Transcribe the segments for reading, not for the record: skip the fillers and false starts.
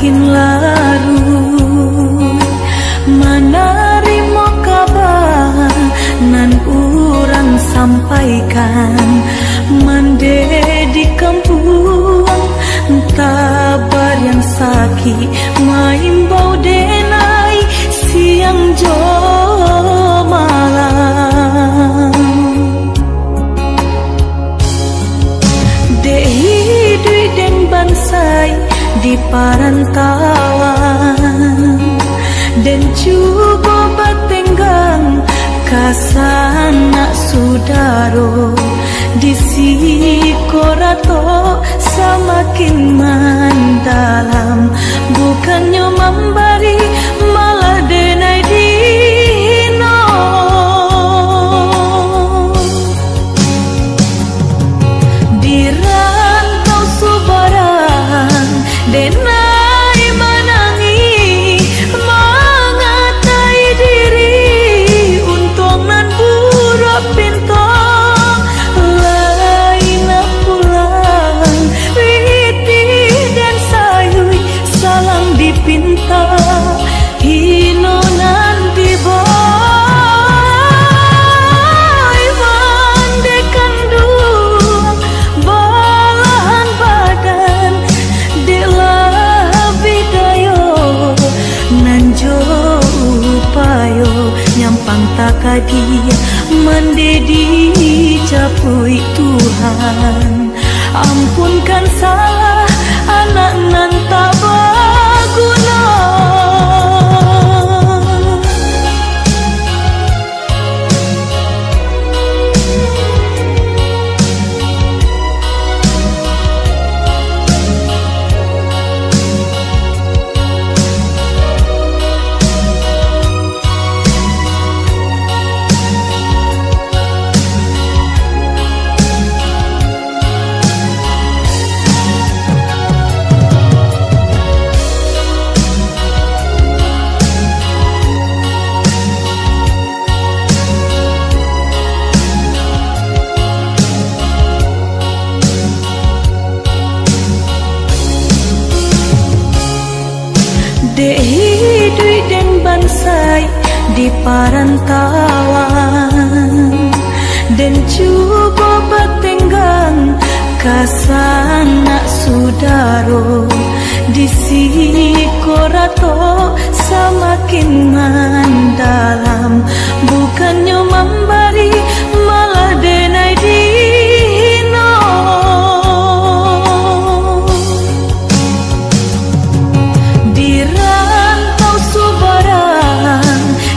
makin larut menerima kabar nan urang sampaikan mande di kampung tabar yang sakit maimbau denai siang jo malam dehi dui den bansai di parantauan dan juga batenggang kasana sudaro di sikorato semakin mendalam bukannya memberi malah denai dino di rantau subaran denai menangi mengatai diri untung nan buruk pintu pinta hino nanti boy mande kandung balahan badan dela bidayo nanjo upayo nyampang takadi mande dicapui Tuhan ampunkan salah anak nan tabah dehi dui den bansai di parantauan dan juga batenggang kasana sudaro di sikorato semakin mendalam bukannya memberi malah denai dino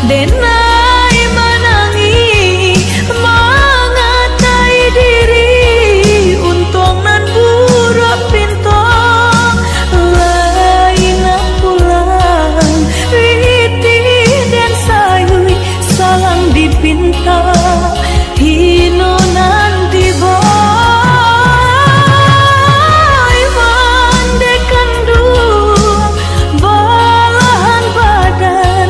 denai menangi mengatai diri untung nan buruk pintu lain pulang witi dan sayui salang dipinta hino nanti boy mande kandung balahan badan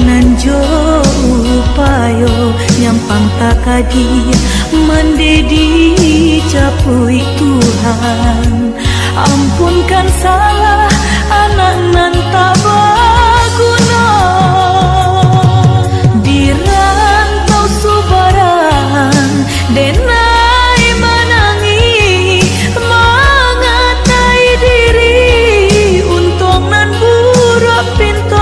nanjo upayo nyampang takadi mande dicapui Tuhan ampunkan salah anak nan tabaguna di rantau subaran denai menangi mengatai diri untung nan buruk pintu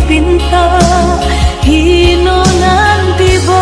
pinta hino nanti boy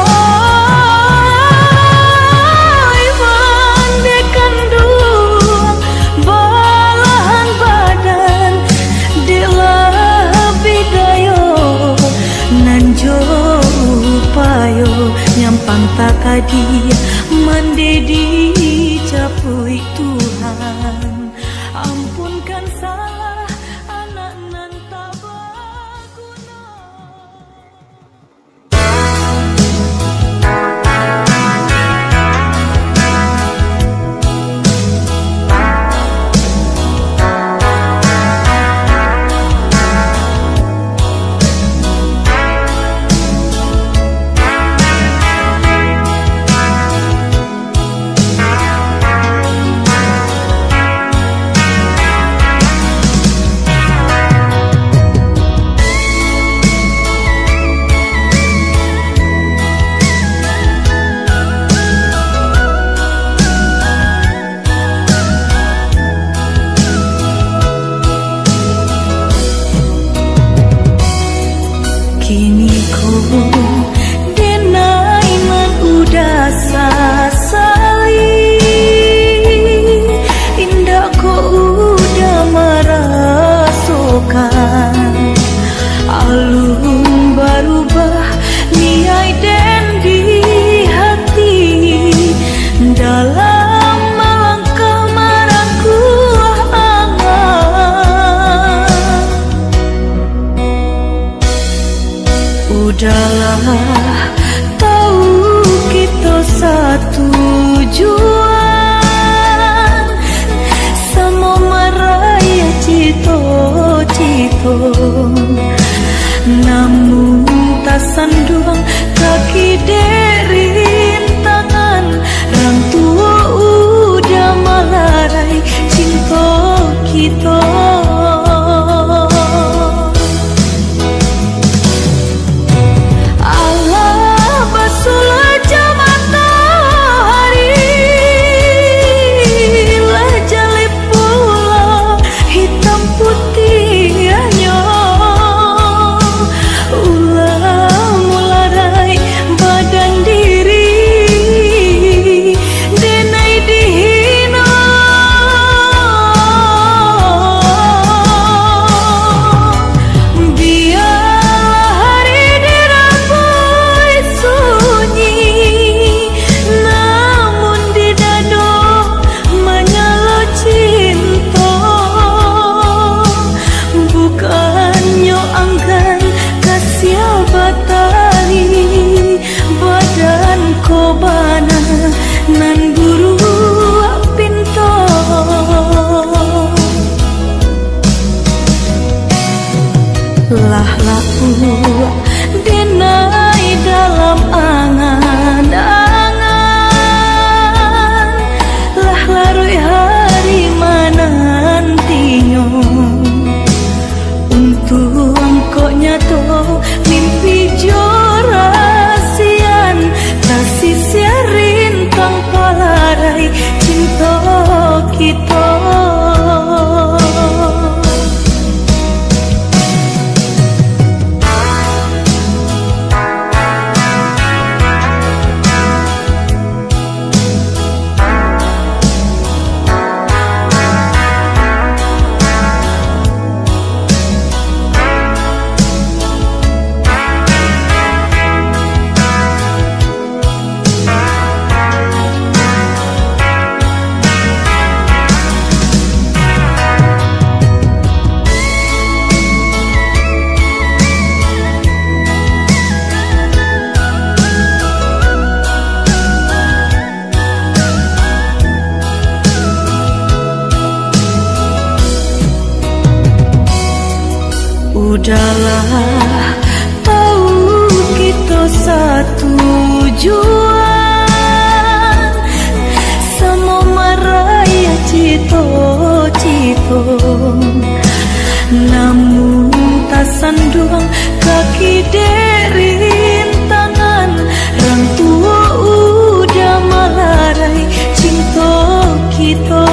namun tak sanduang kaki derin tangan orang tua udah malarai cinta kita. Lah laku denai dalam angan-angan, lah larui hari menantinya untuk engkau nyato mimpi jorasian tak sisiarin tanpa larai cinta kita. Udahlah, tahu kita satu tujuan, sama meraya cito-cito, namun tak sanduang kaki derin tangan, orang tua udah malarai cinta kita.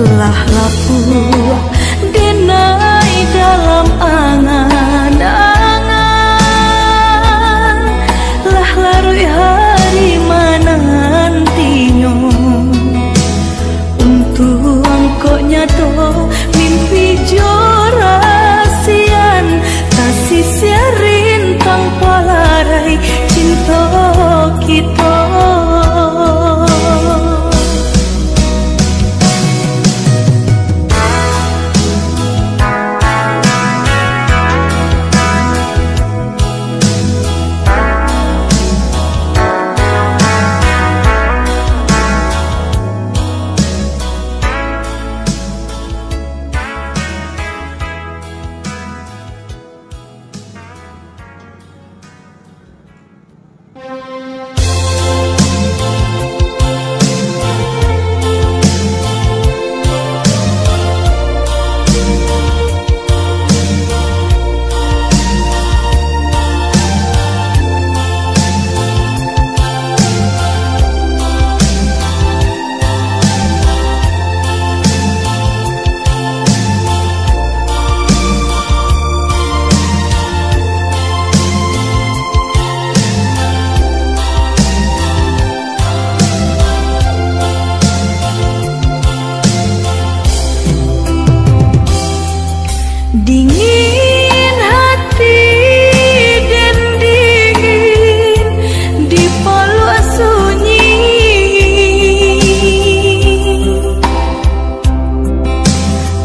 Lah laku denai dalam angan-angan, lah larui hari menantinya untuk engkau nyato mimpi jorasian tak sisiarin tanpa larai cinta kita.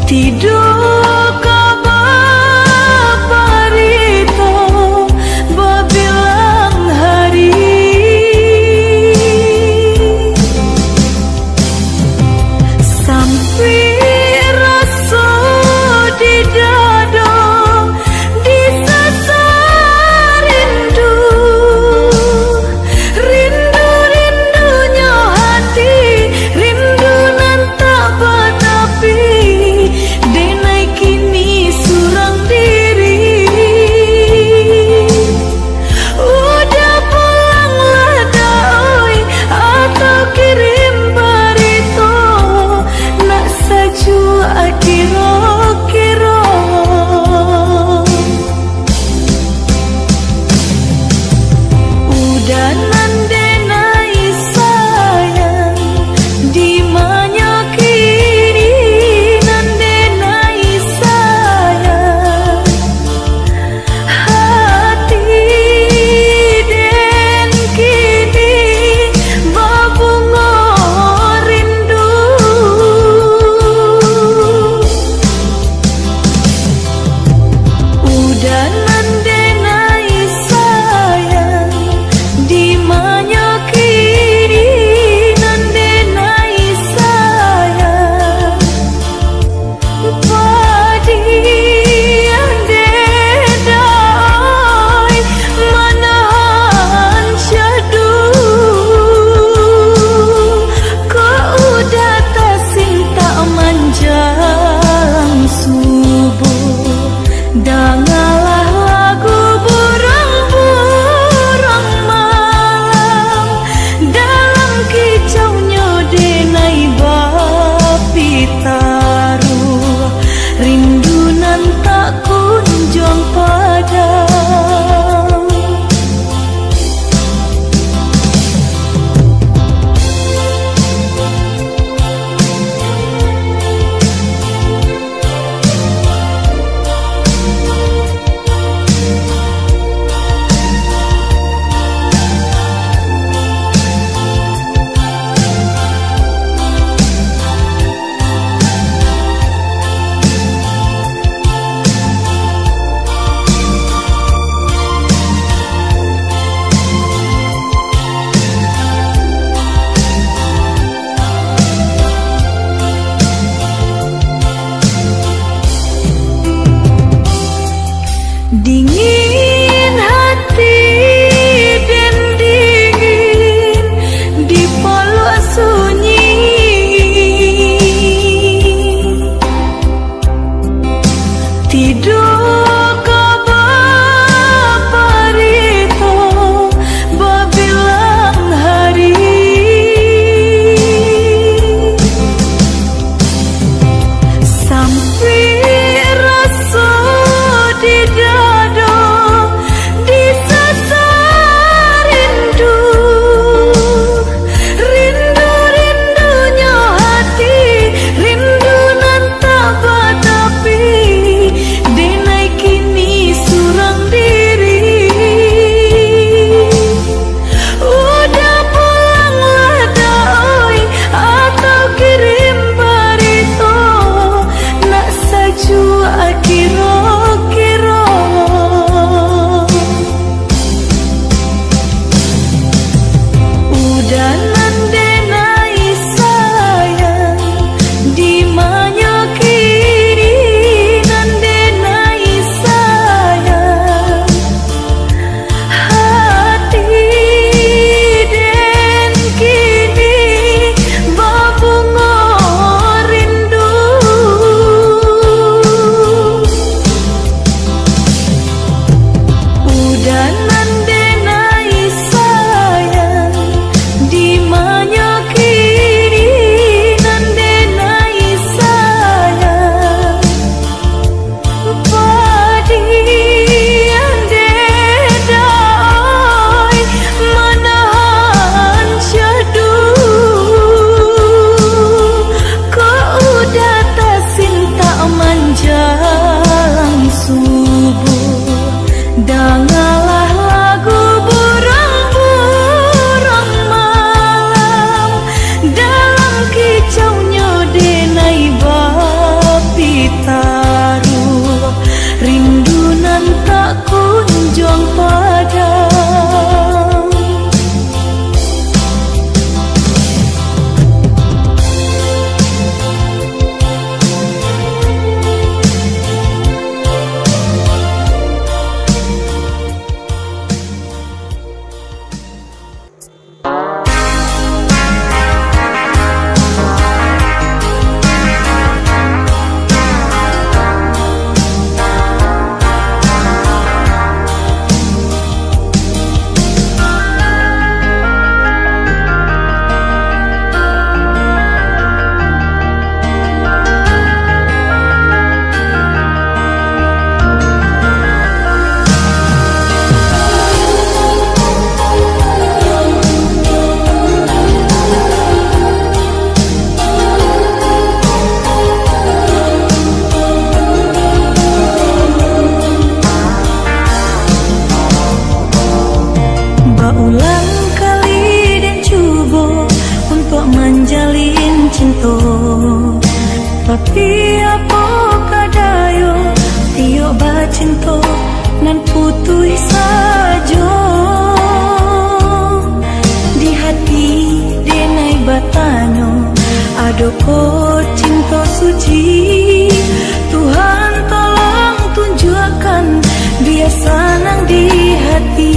Tidur kabarito babilang hari sampai rasa di dada disasar rindu rindunya hati rindu nan tak batapi denai kini surang diri udah pulanglah doi atau kirim barito nak saju kiro-kiro udah nandenai sayang di mana kini nandenai sayang hati den kini babungo rindu udah nandenai sayang di mana kini nandenai sayang padi andedai manahan syadu kau udah tasing tak manjang subuh dangalah lagu burung-burung malam dalam kicaunya denai bapi taruh rindu nan tak kunjung padam dingin hati dan dingin di peluk sunyi tidur kabarito babilang hari sampai rasa di dada disasar rindu rindunya hati rindu nan tak batapi denai kini surang diri udah pulanglah doi atau kirim barito nak apa kadayo tio bacinto nan putui sajo di hati denai batanyo adoko cinta suci. Tuhan tolong tunjukkan biasa nang di hati.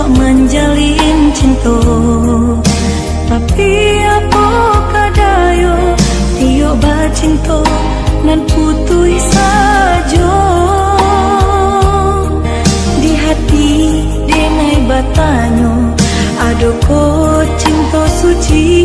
Menjalin cinta, tapi apa kadayo tio bacinto nan putui sajo di hati denai batanyo adoko cinta suci.